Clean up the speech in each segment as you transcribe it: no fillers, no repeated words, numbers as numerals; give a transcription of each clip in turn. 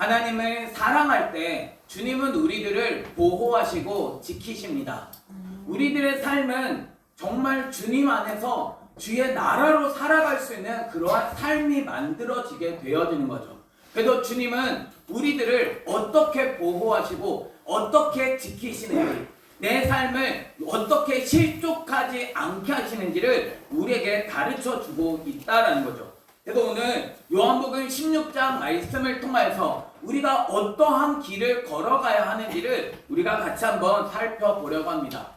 하나님을 사랑할 때 주님은 우리들을 보호하시고 지키십니다. 우리들의 삶은 정말 주님 안에서 주의 나라로 살아갈 수 있는 그러한 삶이 만들어지게 되어지는 거죠. 그래서 주님은 우리들을 어떻게 보호하시고 어떻게 지키시는지, 내 삶을 어떻게 실족하지 않게 하시는지를 우리에게 가르쳐 주고 있다라는 거죠. 그래서 오늘 요한복음 16장 말씀을 통해서 우리가 어떠한 길을 걸어가야 하는지를 우리가 같이 한번 살펴보려고 합니다.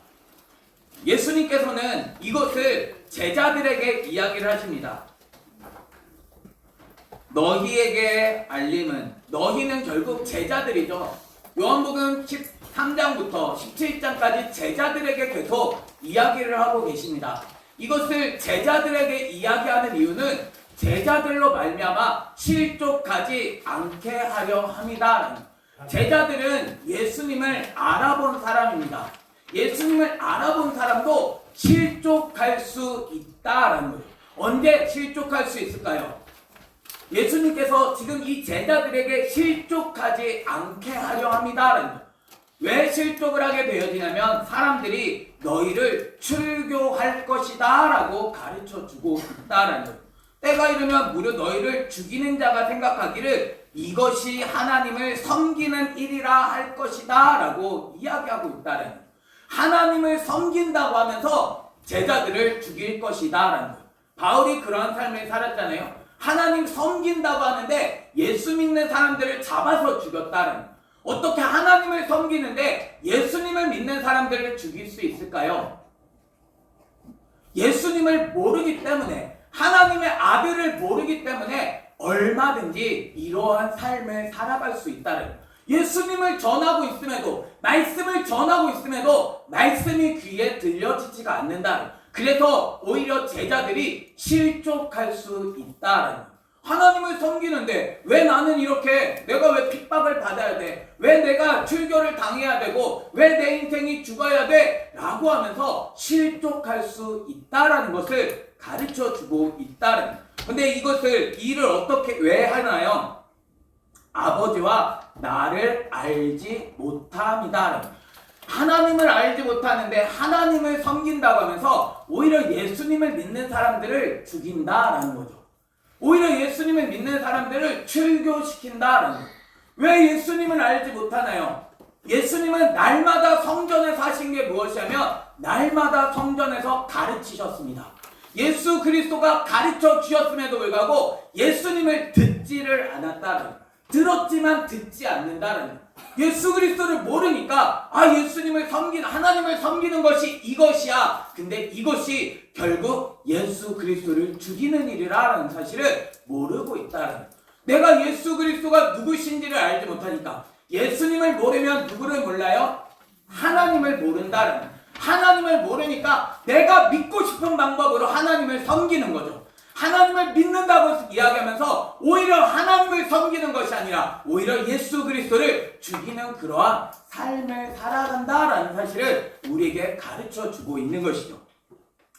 예수님께서는 이것을 제자들에게 이야기를 하십니다. 너희에게 알림은, 너희는 결국 제자들이죠. 요한복음 13장부터 17장까지 제자들에게 계속 이야기를 하고 계십니다. 이것을 제자들에게 이야기하는 이유는 제자들로 말미암아 실족하지 않게 하려 함이다. 제자들은 예수님을 알아본 사람입니다. 예수님을 알아본 사람도 실족할 수 있다라는 거예요. 언제 실족할 수 있을까요? 예수님께서 지금 이 제자들에게 실족하지 않게 하려 합니다라는 거예요. 왜 실족을 하게 되어지냐면 사람들이 너희를 출교할 것이다 라고 가르쳐 주고 있다라는 거예요. 때가 이르면 무려 너희를 죽이는 자가 생각하기를 이것이 하나님을 섬기는 일이라 할 것이다 라고 이야기하고 있다라는 거예요. 하나님을 섬긴다고 하면서 제자들을 죽일 것이다 라는 거예요. 바울이 그러한 삶을 살았잖아요. 하나님 섬긴다고 하는데 예수 믿는 사람들을 잡아서 죽였다는 거예요. 어떻게 하나님을 섬기는데 예수님을 믿는 사람들을 죽일 수 있을까요? 예수님을 모르기 때문에, 하나님의 아들을 모르기 때문에 얼마든지 이러한 삶을 살아갈 수 있다는 거예요. 예수님을 전하고 있음에도, 말씀을 전하고 있음에도 말씀이 귀에 들려지지가 않는다. 그래서 오히려 제자들이 실족할 수 있다는 거예요. 하나님을 섬기는데 왜 나는 이렇게, 내가 왜 핍박을 받아야 돼? 왜 내가 출교를 당해야 되고 왜 내 인생이 죽어야 돼? 라고 하면서 실족할 수 있다라는 것을 가르쳐 주고 있다는 거예요. 근데 이것을, 일을 어떻게, 왜 하나요? 아버지와 나를 알지 못함이다. 하나님을 알지 못하는데 하나님을 섬긴다고 하면서 오히려 예수님을 믿는 사람들을 죽인다라는 거죠. 오히려 예수님을 믿는 사람들을 출교시킨다라는 거예요. 왜 예수님을 알지 못하나요? 예수님은 날마다 성전에서 하신 게 무엇이냐면 날마다 성전에서 가르치셨습니다. 예수 그리스도가 가르쳐 주셨음에도 불구하고 예수님을 듣지를 않았다는 거예요. 들었지만 듣지 않는다는 거예요. 예수 그리스도를 모르니까 예수님을 섬기는, 하나님을 섬기는 것이 이것이야. 근데 이것이 결국 예수 그리스도를 죽이는 일이라는 사실을 모르고 있다는 거예요. 내가 예수 그리스도가 누구신지를 알지 못하니까, 예수님을 모르면 누구를 몰라요? 하나님을 모른다는 거예요. 하나님을 모르니까 내가 믿고 싶은 방법으로 하나님을 섬기는 거죠. 하나님을 믿는다고 이야기하면서 오히려 하나님을 섬기는 것이 아니라 오히려 예수 그리스도를 죽이는 그러한 삶을 살아간다라는 사실을 우리에게 가르쳐 주고 있는 것이죠.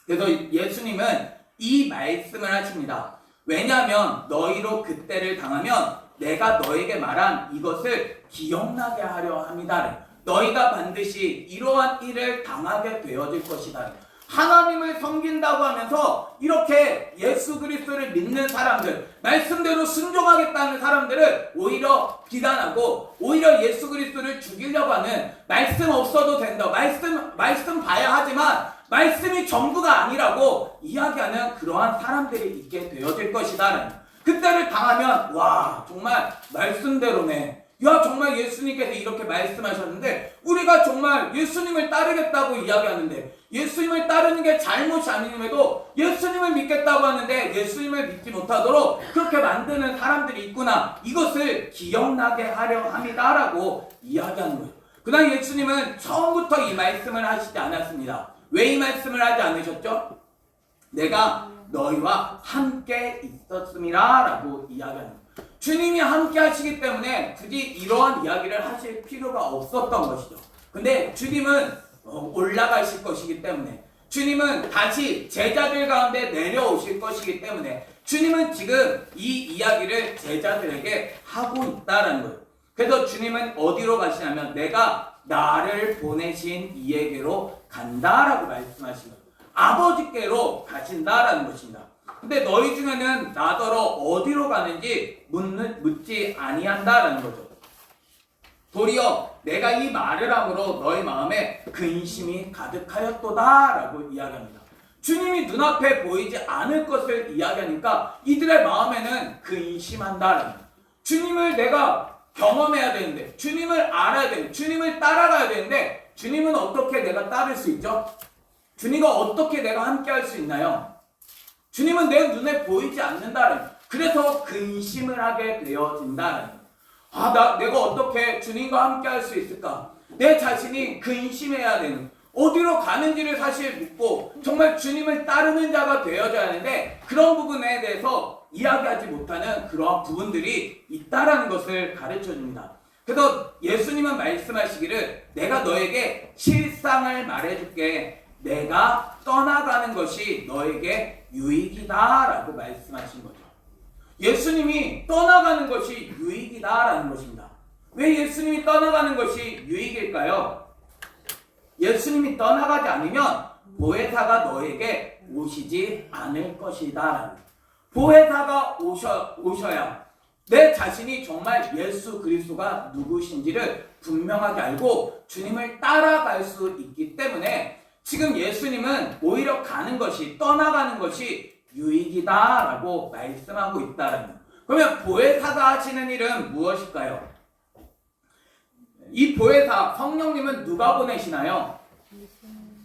그래서 예수님은 이 말씀을 하십니다. 왜냐하면 너희로 그때를 당하면 내가 너에게 말한 이것을 기억나게 하려 함이다. 너희가 반드시 이러한 일을 당하게 되어질 것이다. 하나님을 섬긴다고 하면서 이렇게 예수 그리스도를 믿는 사람들, 말씀대로 순종하겠다는 사람들을 오히려 비난하고 오히려 예수 그리스도를 죽이려고 하는, 말씀 없어도 된다, 말씀 봐야 하지만 말씀이 전부가 아니라고 이야기하는 그러한 사람들이 있게 되어질 것이다. 그때를 당하면 와, 정말 말씀대로네. 야, 정말 예수님께서 이렇게 말씀하셨는데 우리가 정말 예수님을 따르겠다고 이야기하는데, 예수님을 따르는 게 잘못이 아님에도 예수님을 믿겠다고 하는데 예수님을 믿지 못하도록 그렇게 만드는 사람들이 있구나. 이것을 기억나게 하려 함이다라고 이야기하는 거예요. 그다음 예수님은 처음부터 이 말씀을 하시지 않았습니다. 왜 이 말씀을 하지 않으셨죠? 내가 너희와 함께 있었음이라 라고 이야기하는 거예요. 주님이 함께 하시기 때문에 굳이 이러한 이야기를 하실 필요가 없었던 것이죠. 근데 주님은 올라가실 것이기 때문에, 주님은 다시 제자들 가운데 내려오실 것이기 때문에 주님은 지금 이 이야기를 제자들에게 하고 있다라는 거예요. 그래서 주님은 어디로 가시냐면 내가 나를 보내신 이에게로 간다라고 말씀하신 거예요. 아버지께로 가신다라는 것입니다. 근데 너희 중에는 나더러 어디로 가는지 묻지 아니한다라는 거죠. 도리어 내가 이 말을 함으로 너희 마음에 근심이 가득하였도다라고 이야기합니다. 주님이 눈앞에 보이지 않을 것을 이야기하니까 이들의 마음에는 근심한다라는 거예요. 주님을 내가 경험해야 되는데, 주님을 알아야 되는데, 주님을 따라가야 되는데, 주님은 어떻게 내가 따를 수 있죠? 주님과 어떻게 내가 함께 할 수 있나요? 주님은 내 눈에 보이지 않는다는, 그래서 근심을 하게 되어진다는. 내가 어떻게 주님과 함께 할 수 있을까? 내 자신이 근심해야 되는, 어디로 가는지를 사실 묻고 정말 주님을 따르는 자가 되어져야 하는데 그런 부분에 대해서 이야기하지 못하는 그러한 부분들이 있다라는 것을 가르쳐 줍니다. 그래서 예수님은 말씀하시기를 내가 너에게 실상을 말해줄게. 내가 떠나가는 것이 너에게 유익이다라고 말씀하신 거죠. 예수님이 떠나가는 것이 유익이다라는 것입니다. 왜 예수님이 떠나가는 것이 유익일까요? 예수님이 떠나가지 않으면 보혜사가 너에게 오시지 않을 것이다. 보혜사가 오셔야 내 자신이 정말 예수 그리스도가 누구신지를 분명하게 알고 주님을 따라갈 수 있기 때문에 지금 예수님은 오히려 가는 것이, 떠나가는 것이 유익이다라고 말씀하고 있다는 거예요. 그러면 보혜사가 하시는 일은 무엇일까요? 이 보혜사 성령님은 누가 보내시나요?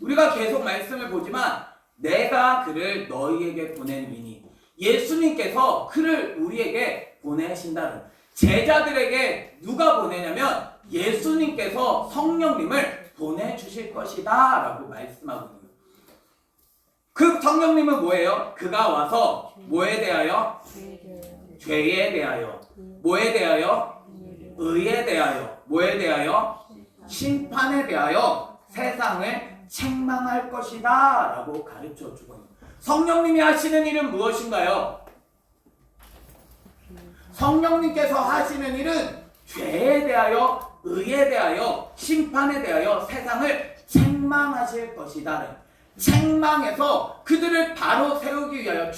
우리가 계속 말씀을 보지만 내가 그를 너희에게 보내리니, 예수님께서 그를 우리에게 보내신다는, 제자들에게 누가 보내냐면 예수님께서 성령님을 보내주실 것이다 라고 말씀하고 있는 거예요. 그 성령님은 뭐예요? 그가 와서 뭐에 대하여? 죄에 대하여. 뭐에 대하여? 의에 대하여. 뭐에 대하여? 심판에 대하여 세상을 책망할 것이다 라고 가르쳐 주고 있는 거예요. 성령님이 하시는 일은 무엇인가요? 성령님께서 하시는 일은 죄에 대하여, 의에 대하여, 심판에 대하여 세상을 책망하실 것이다. 책망해서 그들을 바로 세우기 위하여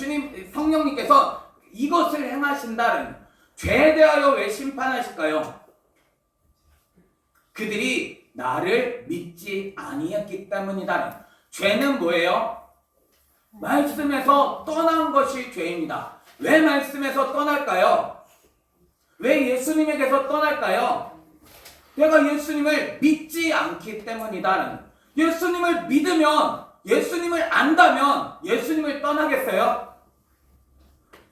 성령님께서 이것을 행하신다는. 죄에 대하여 왜 심판하실까요? 그들이 나를 믿지 아니했기 때문이다. 죄는 뭐예요? 말씀에서 떠난 것이 죄입니다. 왜 말씀에서 떠날까요? 왜 예수님에게서 떠날까요? 내가 예수님을 믿지 않기 때문이다. 예수님을 믿으면, 예수님을 안다면 예수님을 떠나겠어요?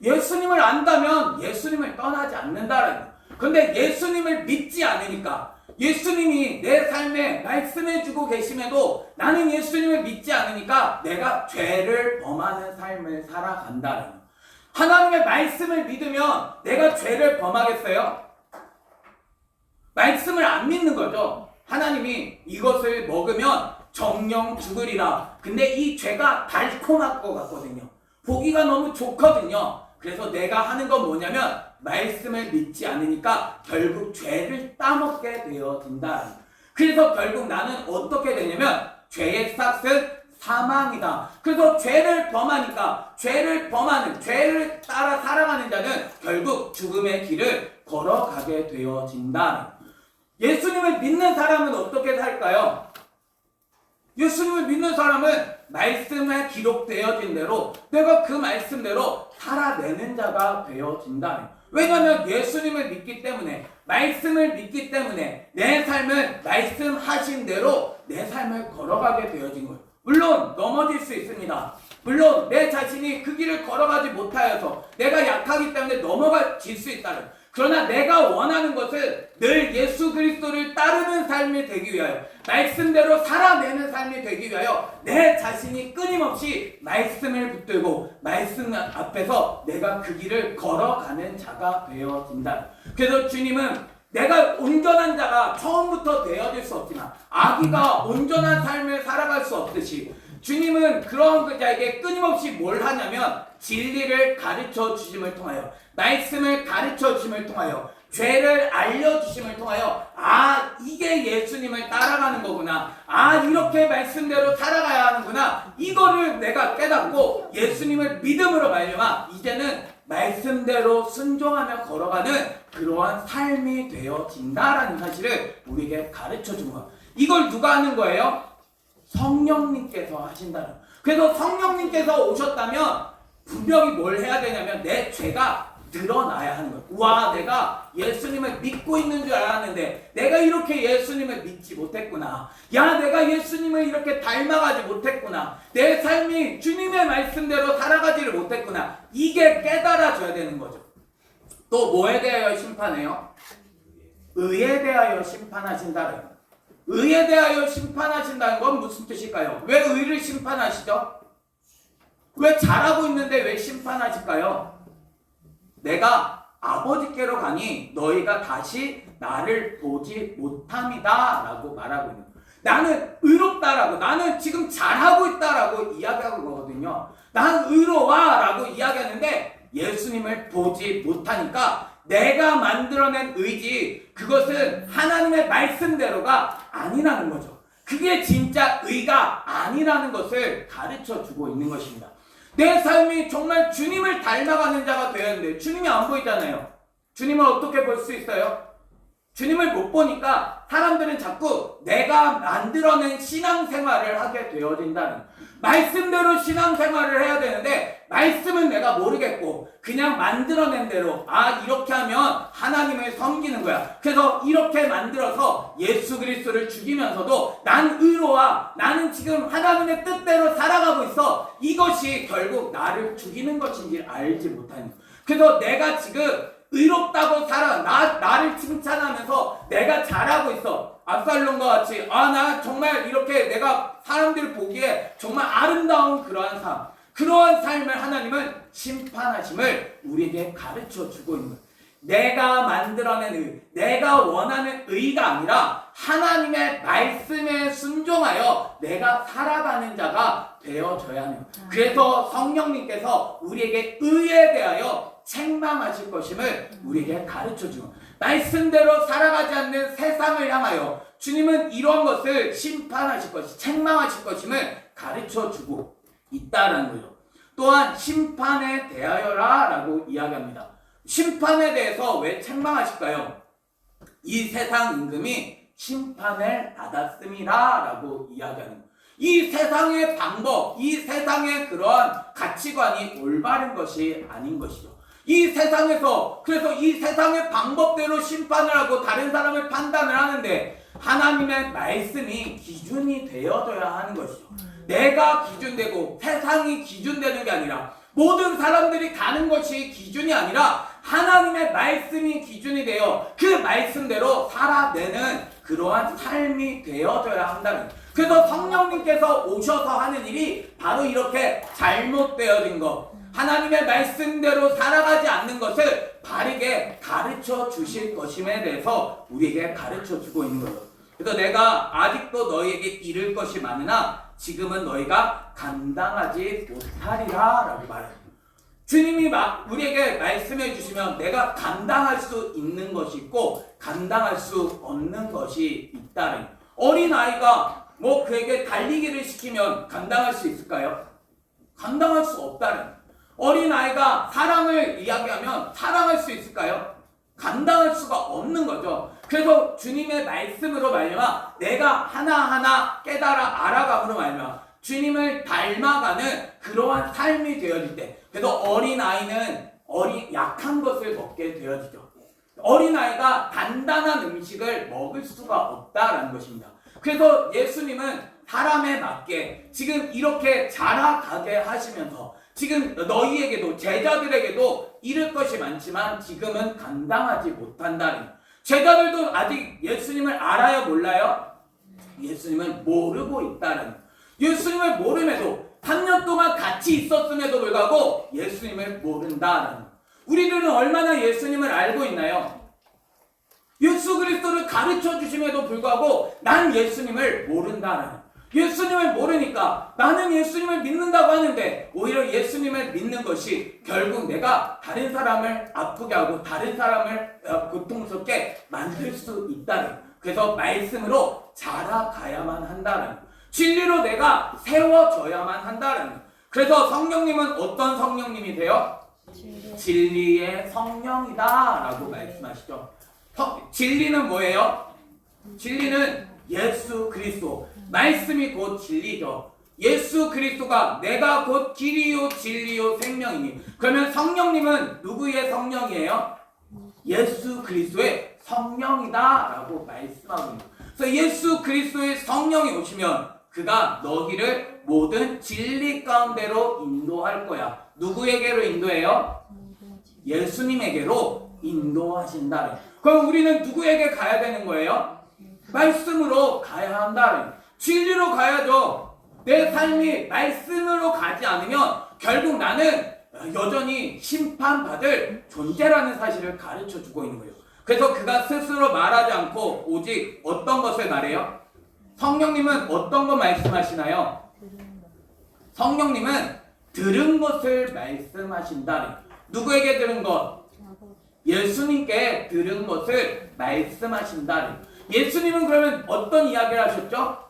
예수님을 안다면 예수님을 떠나지 않는다는. 그런데 예수님을 믿지 않으니까, 예수님이 내 삶에 말씀해주고 계심에도 나는 예수님을 믿지 않으니까 내가 죄를 범하는 삶을 살아간다는. 하나님의 말씀을 믿으면 내가 죄를 범하겠어요? 말씀을 안 믿는 거죠. 하나님이 이것을 먹으면 정령 죽으리라. 근데 이 죄가 달콤할 것 같거든요. 보기가 너무 좋거든요. 그래서 내가 하는 건 뭐냐면 말씀을 믿지 않으니까 결국 죄를 따먹게 되어진다. 그래서 결국 나는 어떻게 되냐면 죄의 삭은 사망이다. 그래서 죄를 범하니까, 죄를 범하는, 죄를 따라 살아가는 자는 결국 죽음의 길을 걸어가게 되어진다. 예수님을 믿는 사람은 어떻게 살까요? 예수님을 믿는 사람은 말씀에 기록되어진 대로 내가 그 말씀대로 살아내는 자가 되어진다. 왜냐하면 예수님을 믿기 때문에, 말씀을 믿기 때문에 내 삶은 말씀하신 대로 내 삶을 걸어가게 되어진 거예요. 물론 넘어질 수 있습니다. 물론 내 자신이 그 길을 걸어가지 못하여서 내가 약하기 때문에 넘어질 수 있다는. 그러나 내가 원하는 것은 늘 예수 그리스도를 따르는 삶이 되기 위하여, 말씀대로 살아내는 삶이 되기 위하여 내 자신이 끊임없이 말씀을 붙들고 말씀 앞에서 내가 그 길을 걸어가는 자가 되어진다. 그래서 주님은 내가 온전한 자가 처음부터 되어질 수 없지만, 아기가 온전한 삶을 살아갈 수 없듯이 주님은 그런 자에게 끊임없이 뭘 하냐면 진리를 가르쳐 주심을 통하여, 말씀을 가르쳐 주심을 통하여, 죄를 알려주심을 통하여, 아, 이게 예수님을 따라가는 거구나, 아, 이렇게 말씀대로 살아가야 하는구나, 이거를 내가 깨닫고 예수님을 믿음으로 말미암아 이제는 말씀대로 순종하며 걸어가는 그러한 삶이 되어진다라는 사실을 우리에게 가르쳐 준 거야. 이걸 누가 하는 거예요? 성령님께서 하신다는. 그래서 성령님께서 오셨다면 분명히 뭘 해야 되냐면 내 죄가 드러나야 하는 거예요. 와, 내가 예수님을 믿고 있는 줄 알았는데 내가 이렇게 예수님을 믿지 못했구나. 야, 내가 예수님을 이렇게 닮아가지 못했구나. 내 삶이 주님의 말씀대로 살아가지를 못했구나. 이게 깨달아져야 되는 거죠. 또 뭐에 대하여 심판해요? 의에 대하여 심판하신다는 거예요. 의에 대하여 심판하신다는 건 무슨 뜻일까요? 왜 의를 심판하시죠? 왜 잘하고 있는데 왜 심판하실까요? 내가 아버지께로 가니 너희가 다시 나를 보지 못함이다 라고 말하고 있는 거예요. 나는 의롭다라고, 나는 지금 잘하고 있다라고 이야기하는 거거든요. 난 의로워 라고 이야기하는데 예수님을 보지 못하니까 내가 만들어낸 의지, 그것은 하나님의 말씀대로가 아니라는 거죠. 그게 진짜 의가 아니라는 것을 가르쳐 주고 있는 것입니다. 내 삶이 정말 주님을 닮아가는 자가 되었는데 주님이 안 보이잖아요. 주님을 어떻게 볼 수 있어요? 주님을 못 보니까 사람들은 자꾸 내가 만들어낸 신앙생활을 하게 되어진다는, 말씀대로 신앙생활을 해야 되는데 말씀은 내가 모르겠고 그냥 만들어낸 대로, 아, 이렇게 하면 하나님을 섬기는 거야. 그래서 이렇게 만들어서 예수 그리스도를 죽이면서도 난 의로워, 나는 지금 하나님의 뜻대로 살아가고 있어. 이것이 결국 나를 죽이는 것인지 알지 못하는 거야. 그래서 내가 지금 의롭다고 나를 칭찬하면서 내가 잘하고 있어. 압살롬과 같이, 아, 나 정말 이렇게 내가 사람들 보기에 정말 아름다운 그러한 삶, 그러한 삶을 하나님은 심판하심을 우리에게 가르쳐 주고 있는 거예요. 내가 만들어낸 의, 내가 원하는 의가 아니라 하나님의 말씀에 순종하여 내가 살아가는 자가 되어져야 해요. 그래서 성령님께서 우리에게 의에 대하여 책망하실 것임을 우리에게 가르쳐주고, 말씀대로 살아가지 않는 세상을 향하여 주님은 이런 것을 심판하실 것이, 책망하실 것임을 가르쳐주고 있다라는 거죠. 또한 심판에 대하여라 라고 이야기합니다. 심판에 대해서 왜 책망하실까요? 이 세상 임금이 심판을 받았음이라 라고 이야기하는 거예요. 이 세상의 방법, 이 세상의 그러한 가치관이 올바른 것이 아닌 것이죠. 이 세상에서, 그래서 이 세상의 방법대로 심판을 하고 다른 사람을 판단을 하는데 하나님의 말씀이 기준이 되어져야 하는 것이죠. 내가 기준되고 세상이 기준되는 게 아니라, 모든 사람들이 가는 것이 기준이 아니라 하나님의 말씀이 기준이 되어 그 말씀대로 살아내는 그러한 삶이 되어져야 한다는, 그래서 성령님께서 오셔서 하는 일이 바로 이렇게 잘못되어진 것, 하나님의 말씀대로 살아가지 않는 것을 바르게 가르쳐 주실 것임에 대해서 우리에게 가르쳐 주고 있는 거예요. 그래서 내가 아직도 너희에게 이를 것이 많으나 지금은 너희가 감당하지 못하리라 라고 말해요. 주님이 우리에게 말씀해 주시면 내가 감당할 수 있는 것이 있고 감당할 수 없는 것이 있다는, 어린아이가 뭐 그에게 달리기를 시키면 감당할 수 있을까요? 감당할 수 없다는, 어린아이가 사랑을 이야기하면 사랑할 수 있을까요? 감당할 수가 없는 거죠. 그래서 주님의 말씀으로 말미암아 내가 하나하나 깨달아 알아감으로 말미암아 주님을 닮아가는 그러한 삶이 되어질 때, 그래서 어린아이는 약한 것을 먹게 되어지죠. 어린아이가 단단한 음식을 먹을 수가 없다라는 것입니다. 그래서 예수님은 사람에 맞게 지금 이렇게 자라가게 하시면서 지금 너희에게도, 제자들에게도 이를 것이 많지만 지금은 감당하지 못한다는, 제자들도 아직 예수님을 알아요, 몰라요? 예수님을 모르고 있다는, 예수님을 모름에도 3년 동안 같이 있었음에도 불구하고 예수님을 모른다는, 우리들은 얼마나 예수님을 알고 있나요? 예수 그리스도를 가르쳐 주심에도 불구하고 난 예수님을 모른다는, 예수님을 모르니까 나는 예수님을 믿는다고 하는데 오히려 예수님을 믿는 것이 결국 내가 다른 사람을 아프게 하고 다른 사람을 고통스럽게 만들 수 있다는, 그래서 말씀으로 자라가야만 한다는, 진리로 내가 세워져야만 한다는. 그래서 성령님은 어떤 성령님이세요? 진리의 성령이다 라고 말씀하시죠. 진리는 뭐예요? 진리는 예수 그리스도, 말씀이 곧 진리죠. 예수 그리스도가 내가 곧 길이요 진리요 생명이니, 그러면 성령님은 누구의 성령이에요? 예수 그리스도의 성령이다 라고 말씀하고 있는 거예요. 그래서 예수 그리스도의 성령이 오시면 그가 너희를 모든 진리 가운데로 인도할 거야. 누구에게로 인도해요? 예수님에게로 인도하신다는. 그럼 우리는 누구에게 가야 되는 거예요? 말씀으로 가야 한다는. 진리로 가야죠. 내 삶이 말씀으로 가지 않으면 결국 나는 여전히 심판받을 존재라는 사실을 가르쳐 주고 있는 거예요. 그래서 그가 스스로 말하지 않고 오직 어떤 것을 말해요? 성령님은 어떤 거 말씀하시나요? 성령님은 들은 것을 말씀하신다는. 누구에게 들은 것? 예수님께 들은 것을 말씀하신다는. 예수님은 그러면 어떤 이야기를 하셨죠?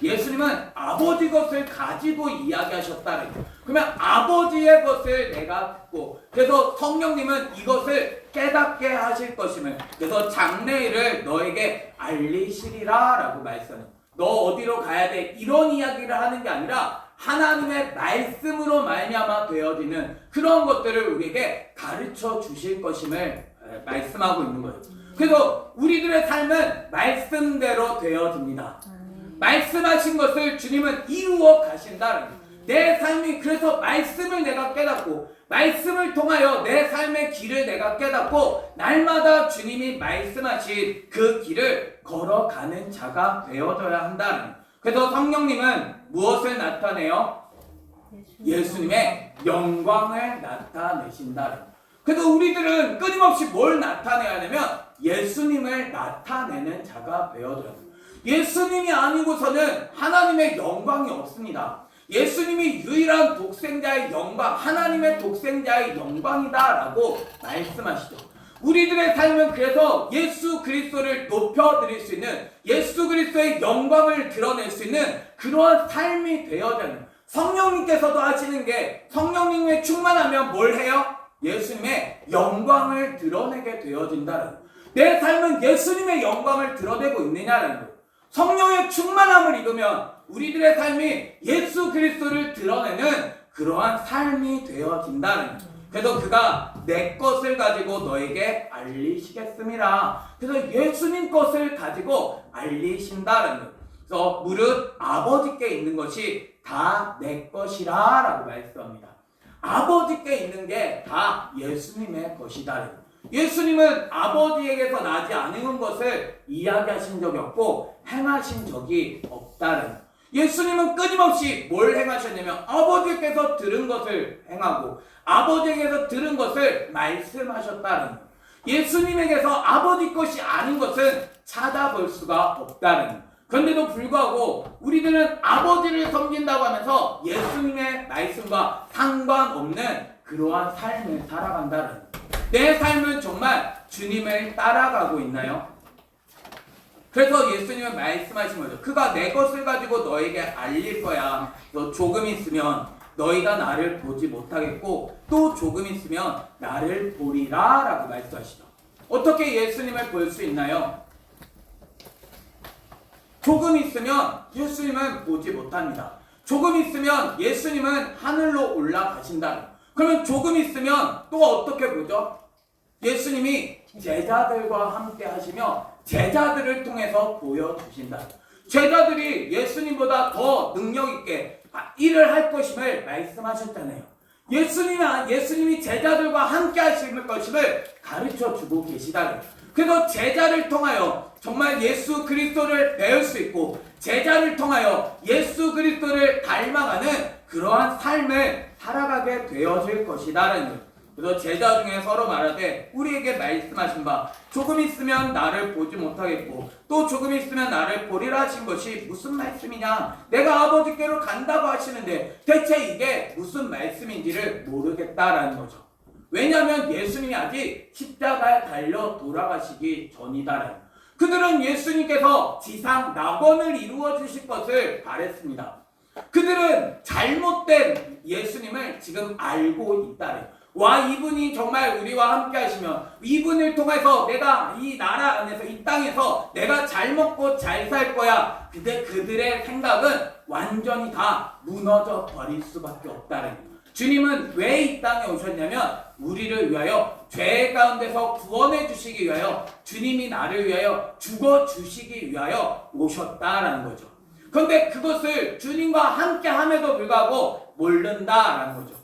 예수님은 아버지 것을 가지고 이야기하셨다는. 그러면 아버지의 것을 내가 듣고, 그래서 성령님은 이것을 깨닫게 하실 것임을, 그래서 장래일을 너에게 알리시리라 라고 말씀해요. 너 어디로 가야 돼? 이런 이야기를 하는 게 아니라 하나님의 말씀으로 말미암아 되어지는 그런 것들을 우리에게 가르쳐 주실 것임을 말씀하고 있는 거예요. 그래서 우리들의 삶은 말씀대로 되어집니다. 말씀하신 것을 주님은 이루어 가신다는 거예요. 내 삶이, 그래서 말씀을 내가 깨닫고 말씀을 통하여 내 삶의 길을 내가 깨닫고 날마다 주님이 말씀하신 그 길을 걸어가는 자가 되어져야 한다는. 그래서 성령님은 무엇을 나타내요? 예수님의 영광을 나타내신다는. 그래서 우리들은 끊임없이 뭘 나타내야 하냐면 예수님을 나타내는 자가 되어져야 합니다. 예수님이 아니고서는 하나님의 영광이 없습니다. 예수님이 유일한 독생자의 영광, 하나님의 독생자의 영광이다라고 말씀하시죠. 우리들의 삶은 그래서 예수 그리스도를 높여드릴 수 있는, 예수 그리스도의 영광을 드러낼 수 있는 그러한 삶이 되어져요. 성령님께서도 하시는 게, 성령님의 충만하면 뭘 해요? 예수님의 영광을 드러내게 되어진다는 거예요. 내 삶은 예수님의 영광을 드러내고 있느냐라는 거예요. 성령의 충만함을 입으면 우리들의 삶이 예수 그리스도를 드러내는 그러한 삶이 되어진다는 거예요. 그래서 그가 내 것을 가지고 너에게 알리시겠습니다. 그래서 예수님 것을 가지고 알리신다는 거예요. 그래서 무릇 아버지께 있는 것이 다 내 것이라 라고 말씀합니다. 아버지께 있는 게 다 예수님의 것이다. 예수님은 아버지에게서 나지 않은 것을 이야기하신 적이 없고 행하신 적이 없다는. 예수님은 끊임없이 뭘 행하셨냐면 아버지께서 들은 것을 행하고 아버지에게서 들은 것을 말씀하셨다는. 예수님에게서 아버지 것이 아닌 것은 찾아볼 수가 없다는. 그런데도 불구하고 우리들은 아버지를 섬긴다고 하면서 예수님의 말씀과 상관없는 그러한 삶을 살아간다는. 내 삶은 정말 주님을 따라가고 있나요? 그래서 예수님은 말씀하신 거죠. 그가 내 것을 가지고 너에게 알릴 거야. 너 조금 있으면 너희가 나를 보지 못하겠고 또 조금 있으면 나를 보리라 라고 말씀하시죠. 어떻게 예수님을 볼 수 있나요? 조금 있으면 예수님은 보지 못합니다. 조금 있으면 예수님은 하늘로 올라가신다. 그러면 조금 있으면 또 어떻게 보죠? 예수님이 제자들과 함께 하시며 제자들을 통해서 보여주신다. 제자들이 예수님보다 더 능력 있게 일을 할 것임을 말씀하셨잖아요. 예수님이 제자들과 함께 하실 것임을 가르쳐 주고 계시다는. 그래서 제자를 통하여 정말 예수 그리스도를 배울 수 있고 제자를 통하여 예수 그리스도를 닮아가는 그러한 삶을 살아가게 되어질 것이다라는. 그래서 제자 중에 서로 말하되 우리에게 말씀하신 바 조금 있으면 나를 보지 못하겠고 또 조금 있으면 나를 보리라 하신 것이 무슨 말씀이냐? 내가 아버지께로 간다고 하시는데 대체 이게 무슨 말씀인지를 모르겠다라는 거죠. 왜냐하면 예수님이 아직 십자가에 달려 돌아가시기 전이다라는. 그들은 예수님께서 지상 낙원을 이루어 주실 것을 바랬습니다. 그들은 잘못된 예수님을 지금 알고 있다래요. 와, 이분이 정말 우리와 함께 하시면 이분을 통해서 내가 이 나라 안에서 이 땅에서 내가 잘 먹고 잘 살 거야. 근데 그들의 생각은 완전히 다 무너져 버릴 수밖에 없다는 거예요. 주님은 왜 이 땅에 오셨냐면 우리를 위하여 죄 가운데서 구원해 주시기 위하여 주님이 나를 위하여 죽어 주시기 위하여 오셨다라는 거죠. 그런데 그것을 주님과 함께 함에도 불구하고 모른다라는 거죠.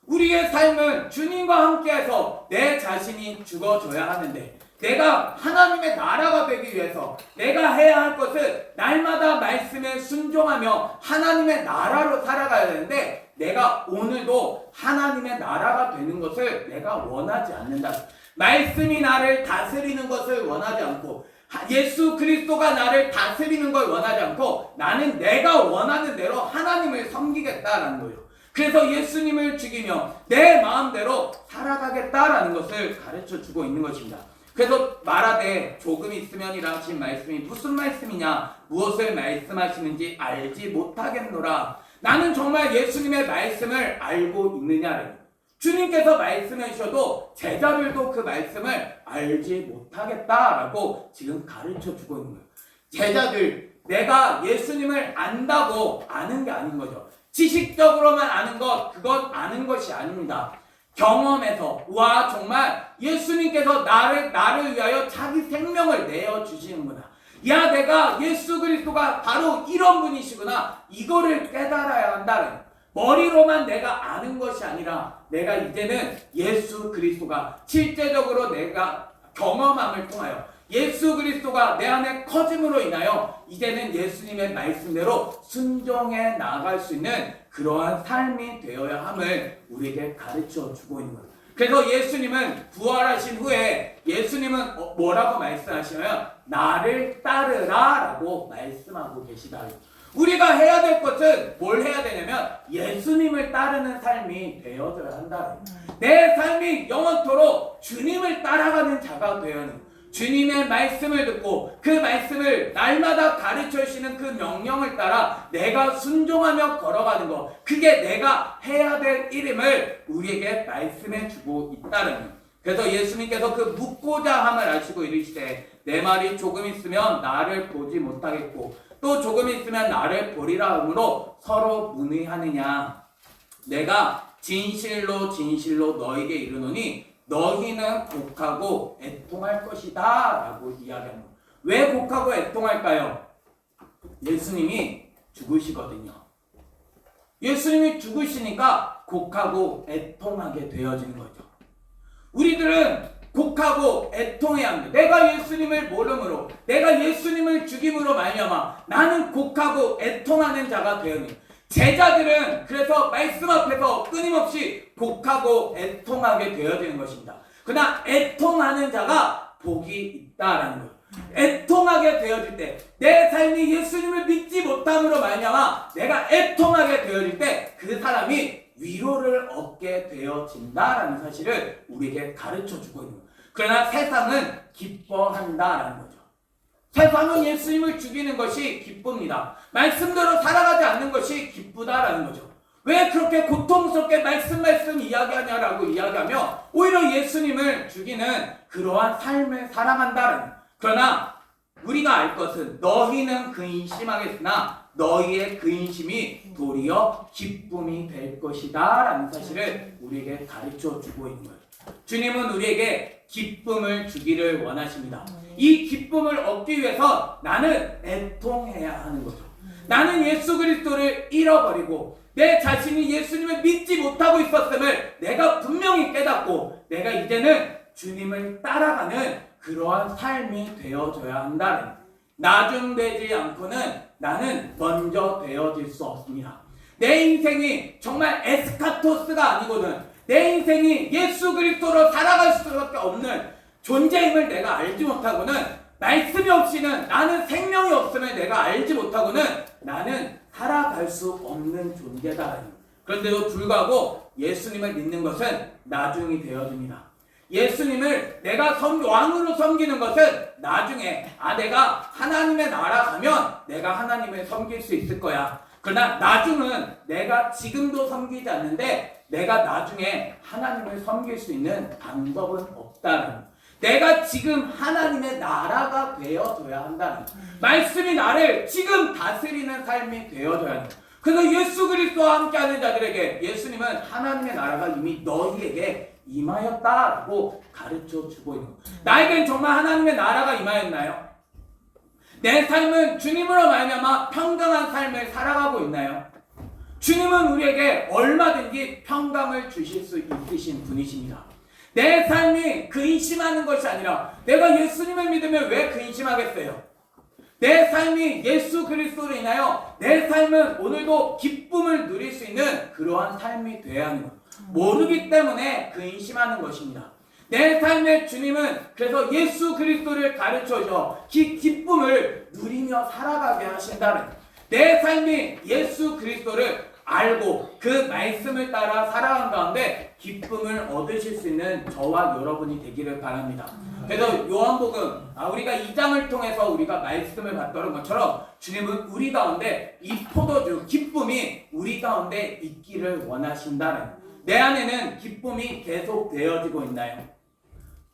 우리의 삶은 주님과 함께해서 내 자신이 죽어줘야 하는데 내가 하나님의 나라가 되기 위해서 내가 해야 할 것은 날마다 말씀에 순종하며 하나님의 나라로 살아가야 되는데 내가 오늘도 하나님의 나라가 되는 것을 내가 원하지 않는다. 말씀이 나를 다스리는 것을 원하지 않고 예수 그리스도가 나를 다스리는 걸 원하지 않고 나는 내가 원하는 대로 하나님을 섬기겠다라는 거예요. 그래서 예수님을 죽이며 내 마음대로 살아가겠다라는 것을 가르쳐주고 있는 것입니다. 그래서 말하되 조금 있으면이라 하신 말씀이 무슨 말씀이냐? 무엇을 말씀하시는지 알지 못하겠노라. 나는 정말 예수님의 말씀을 알고 있느냐를. 주님께서 말씀해 주셔도 제자들도 그 말씀을 알지 못하겠다라고 지금 가르쳐주고 있는 거예요. 제자들, 내가 예수님을 안다고 아는 게 아닌 거죠. 지식적으로만 아는 것, 그건 아는 것이 아닙니다. 경험에서 와 정말 예수님께서 나를 위하여 자기 생명을 내어 주시는구나. 야 내가 예수 그리스도가 바로 이런 분이시구나. 이거를 깨달아야 한다는. 머리로만 내가 아는 것이 아니라 내가 이제는 예수 그리스도가 실제적으로 내가 경험함을 통하여 예수 그리스도가 내 안에 커짐으로 인하여 이제는 예수님의 말씀대로 순종해 나아갈 수 있는 그러한 삶이 되어야 함을 우리에게 가르쳐 주고 있는 거예요. 그래서 예수님은 부활하신 후에 예수님은 뭐라고 말씀하시냐면 나를 따르라 라고 말씀하고 계시다. 우리가 해야 될 것은 뭘 해야 되냐면 예수님을 따르는 삶이 되어져야 한다. 내 삶이 영원토록 주님을 따라가는 자가 되어야 하는, 주님의 말씀을 듣고 그 말씀을 날마다 가르쳐 주시는 그 명령을 따라 내가 순종하며 걸어가는 것, 그게 내가 해야 될 일임을 우리에게 말씀해 주고 있다는 거예요. 그래서 예수님께서 그 묻고자 함을 아시고 이르시되 내 말이 조금 있으면 나를 보지 못하겠고 또 조금 있으면 나를 보리라 하므로 서로 문의하느냐. 내가 진실로 진실로 너에게 이르노니 너희는 곡하고 애통할 것이다 라고 이야기합니다. 왜 곡하고 애통할까요? 예수님이 죽으시거든요. 예수님이 죽으시니까 곡하고 애통하게 되어지는 거죠. 우리들은 곡하고 애통해야 합니다. 내가 예수님을 모름으로, 내가 예수님을 죽임으로 말미암아 나는 곡하고 애통하는 자가 되어니, 제자들은 그래서 말씀 앞에서 끊임없이 곡하고 애통하게 되어지는 것입니다. 그러나 애통하는 자가 복이 있다라는 거예요. 애통하게 되어질 때, 내 삶이 예수님을 믿지 못함으로 말미암아 내가 애통하게 되어질 때 그 사람이 위로를 얻게 되어진다라는 사실을 우리에게 가르쳐주고 있는 거예요. 그러나 세상은 기뻐한다라는 거죠. 세상은 예수님을 죽이는 것이 기쁩니다. 말씀대로 살아가지 않는 것이 기쁘다라는 거죠. 왜 그렇게 고통스럽게 말씀 이야기하냐라고 이야기하며 오히려 예수님을 죽이는 그러한 삶을 살아간다는 거예요. 그러나 우리가 알 것은 너희는 근심하겠으나 너희의 근심이 도리어 기쁨이 될 것이다 라는 사실을 우리에게 가르쳐주고 있는 거예요. 주님은 우리에게 기쁨을 주기를 원하십니다. 이 기쁨을 얻기 위해서 나는 애통해야 하는 거죠. 나는 예수 그리스도를 잃어버리고 내 자신이 예수님을 믿지 못하고 있었음을 내가 분명히 깨닫고 내가 이제는 주님을 따라가는 그러한 삶이 되어줘야 한다는, 나중되지 않고는 나는 먼저 되어질 수 없습니다. 내 인생이 정말 에스카토스가 아니고는 내 인생이 예수 그리스도로 살아갈 수밖에 없는 존재임을 내가 알지 못하고는, 말씀이 없이는, 나는 생명이 없으면 내가 알지 못하고는 나는 살아갈 수 없는 존재다. 그런데도 불구하고 예수님을 믿는 것은 나중이 되어집니다. 예수님을 내가 왕으로 섬기는 것은 나중에, 내가 하나님의 나라 가면 내가 하나님을 섬길 수 있을 거야. 그러나 나중은 내가 지금도 섬기지 않는데 내가 나중에 하나님을 섬길 수 있는 방법은 없다는, 내가 지금 하나님의 나라가 되어줘야 한다는, 말씀이 나를 지금 다스리는 삶이 되어줘야 한다. 그래서 예수 그리스도와 함께하는 자들에게 예수님은 하나님의 나라가 이미 너희에게 임하였다라고 가르쳐 주고 있는 거예요. 나에겐 정말 하나님의 나라가 임하였나요? 내 삶은 주님으로 말미암아 평강한 삶을 살아가고 있나요? 주님은 우리에게 얼마든지 평강을 주실 수 있으신 분이십니다. 내 삶이 근심하는 것이 아니라, 내가 예수님을 믿으면 왜 근심하겠어요? 내 삶이 예수 그리스도로 인하여 내 삶은 오늘도 기쁨을 누릴 수 있는 그러한 삶이 되어야 하는 것, 모르기 때문에 근심하는 것입니다. 내 삶의 주님은 그래서 예수 그리스도를 가르쳐줘 기쁨을 누리며 살아가게 하신다는, 내 삶이 예수 그리스도를 알고 그 말씀을 따라 살아간 가운데 기쁨을 얻으실 수 있는 저와 여러분이 되기를 바랍니다. 그래서 요한복음 우리가 2장을 통해서 우리가 말씀을 받던 것처럼 주님은 우리 가운데 이 포도주 기쁨이 우리 가운데 있기를 원하신다는, 내 안에는 기쁨이 계속 되어지고 있나요?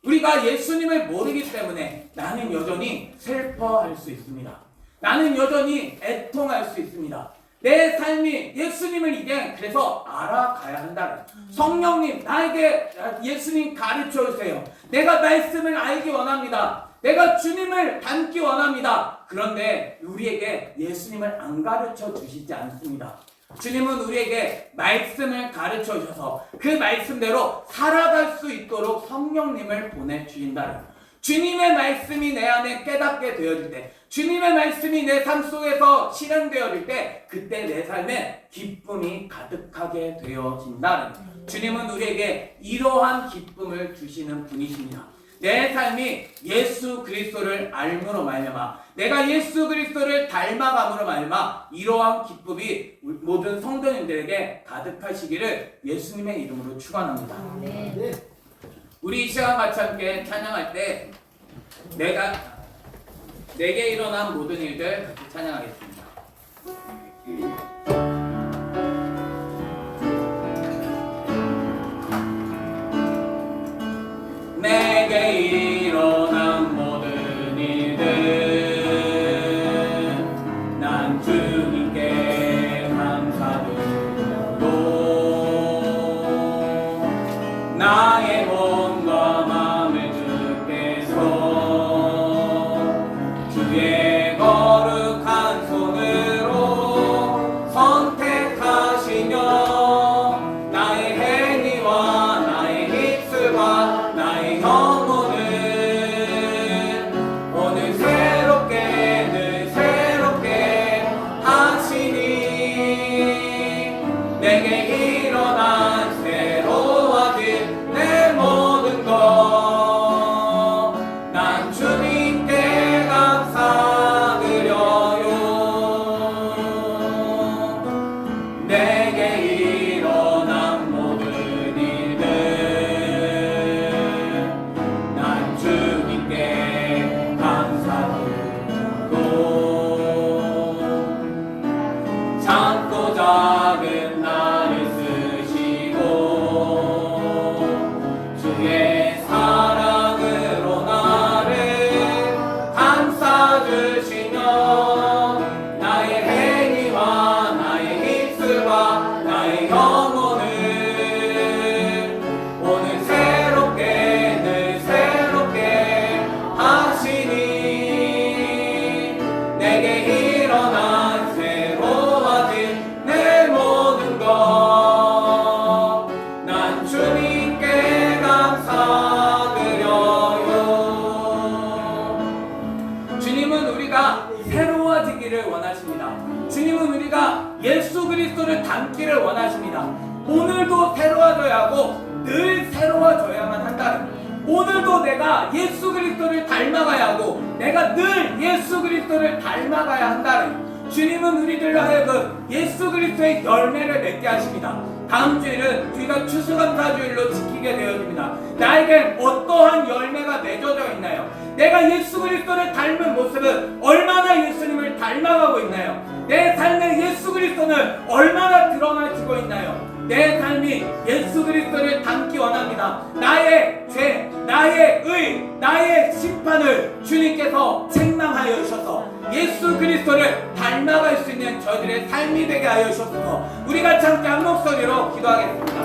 우리가 예수님을 모르기 때문에 나는 여전히 슬퍼할 수 있습니다. 나는 여전히 애통할 수 있습니다. 내 삶이 예수님을 이제 그래서 알아가야 한다. 성령님, 나에게 예수님 가르쳐 주세요. 내가 말씀을 알기 원합니다. 내가 주님을 닮기 원합니다. 그런데 우리에게 예수님을 안 가르쳐 주시지 않습니다. 주님은 우리에게 말씀을 가르쳐 주셔서 그 말씀대로 살아갈 수 있도록 성령님을 보내주신다는, 주님의 말씀이 내 안에 깨닫게 되어질 때, 주님의 말씀이 내 삶 속에서 실현되어질 때, 그때 내 삶에 기쁨이 가득하게 되어진다는, 주님은 우리에게 이러한 기쁨을 주시는 분이십니다. 내 삶이 예수 그리스도를 알므로 말미암아, 내가 예수 그리스도를 닮아감으로 말미암아 이러한 기쁨이 모든 성도님들에게 가득하시기를 예수님의 이름으로 축원합니다. 우리 이 시간 같이 함께 찬양할 때 내게 일어난 모든 일들 같이 찬양하겠습니다. 내게 일어난 모든 일들 난 주님께 감사드리고, 나의 몸과 마음을 주께서 주의 거룩한 손으로 선택하시며 나의 행위와 나의 입술과 나의 영혼을 오늘 새롭게 늘 새롭게 하시니, 내게 일어난 새로워진 내 모든 것 난 주님께 감사드려요. 내게 일어난 모든 일들 난 주님께 감사드리고, 작고 작은 나를 쓰시고 주의 사랑으로 나를 감싸주시며 나의 행위와 나의 입술과 나의 영혼을 오늘 새롭게 늘 새롭게 하시니, 내게 일어난 새로워진 내 모든 것 난 주님께 감사드려요. 주님은 우리가 새로워지기를 원하십니다. 주님은 우리가 예수 그리스도를 닮기를 원하십니다. 오늘도 새로워져야 하고 오늘도 내가 예수 그리스도를 닮아가야 하고 내가 늘 예수 그리스도를 닮아가야 한다는, 주님은 우리들로 하여금 예수 그리스도의 열매를 맺게 하십니다. 다음 주일은 우리가 추수감사주일로 지키게 되어집니다. 나에게 어떠한 열매가 맺어져 있나요? 내가 예수 그리스도를 닮은 모습은 얼마나 예수님을 닮아가고 있나요? 내 삶에 예수 그리스도는 얼마나 드러나지고 있나요? 내 삶이 예수 그리스도를 닮기 원합니다. 나의 죄, 나의 의, 나의 심판을 주님께서 책망하여 주셔서 예수 그리스도를 닮아갈 수 있는 저희들의 삶이 되게 하여 주셔서 우리 같이 함께 한 목소리로 기도하겠습니다.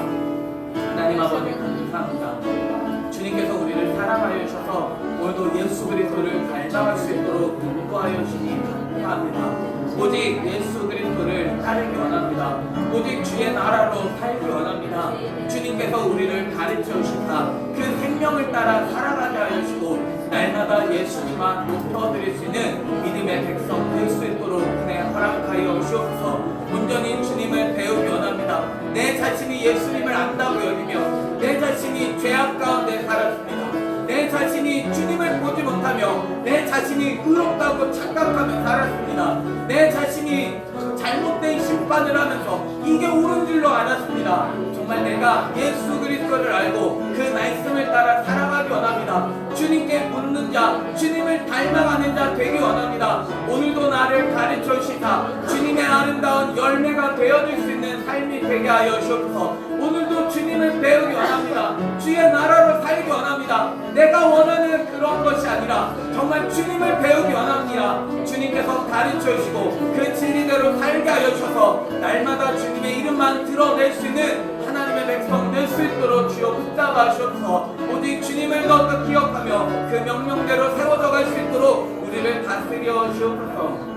하나님 아버지 감사합니다. 주님께서 우리를 사랑하여 주셔서 오늘도 예수 그리스도를 닮아갈 수 있도록 인도하여 주시니 감사합니다. 오직 예수 그리스도를 따르기 원합니다. 오직 주의 나라로 살기 원합니다. 주님께서 우리를 가르쳐 주시사 그 생명을 따라 살아가게 하여 주시고 날마다 예수님만 높여드릴 수 있는 믿음의 백성 될 수 있도록 은혜 허락하여 주옵소서. 온전히 주님을 배우기 원합니다. 내 자신이 예수님을 안다고 여기며 내 자신이 죄악 가운데 살았습니다. 내 자신이 주님을 보지 못하며 내 자신이 의롭다고 착각하며 살았습니다. 내 자신이 잘못된 심판을 하면서 이게 옳은 줄로 알았습니다. 정말 내가 예수 그리스도를 알고 그 말씀을 따라 살아가기 원합니다. 주님께 묻는 자, 주님을 닮아가는 자 되기 원합니다. 오늘도 나를 가르쳐 주시사 주님의 아름다운 열매가 되어질 수 있는 삶이 되게 하여 주옵소서. 오늘도 주님을 배우기 원합니다. 주의 나라로 살기 원합니다. 내가 원하는 그런 것이 아니라 정말 주님을 배우기 원합니다. 주님께서 가르쳐 주시고 그 진리대로 살게 하여 주셔서 날마다 주님의 이름만 드러낼 수 있는 하나님의 백성 될 수 있도록 주여 붙잡아 주옵소서. 오직 주님을 더욱더 기억하며 그 명령대로 세워져 갈 수 있도록 우리를 다스려 주옵소서.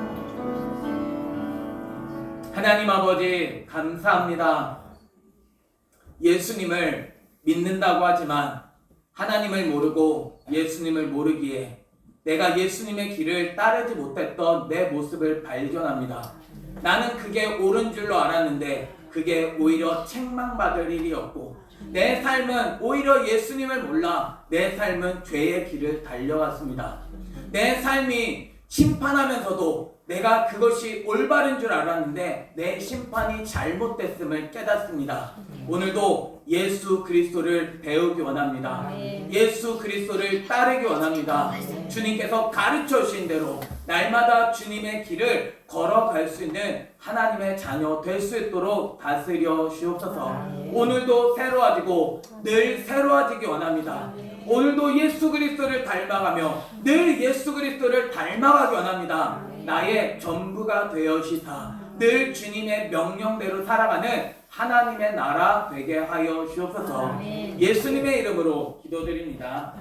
하나님 아버지 감사합니다. 예수님을 믿는다고 하지만 하나님을 모르고 예수님을 모르기에 내가 예수님의 길을 따르지 못했던 내 모습을 발견합니다. 나는 그게 옳은 줄로 알았는데 그게 오히려 책망받을 일이었고 내 삶은 오히려 예수님을 몰라 내 삶은 죄의 길을 달려왔습니다. 내 삶이 심판하면서도 내가 그것이 올바른 줄 알았는데 내 심판이 잘못됐음을 깨닫습니다. 오늘도 예수 그리스도를 배우기 원합니다. 예수 그리스도를 따르기 원합니다. 주님께서 가르쳐 주신 대로 날마다 주님의 길을 걸어갈 수 있는 하나님의 자녀 될 수 있도록 다스려 주옵소서. 오늘도 새로워지고 늘 새로워지기 원합니다. 오늘도 예수 그리스도를 닮아가며 늘 예수 그리스도를 닮아가기 원합니다. 나의 전부가 되어시사 늘 주님의 명령대로 살아가는 하나님의 나라 되게 하여 주옵소서. 예수님의 이름으로 기도드립니다.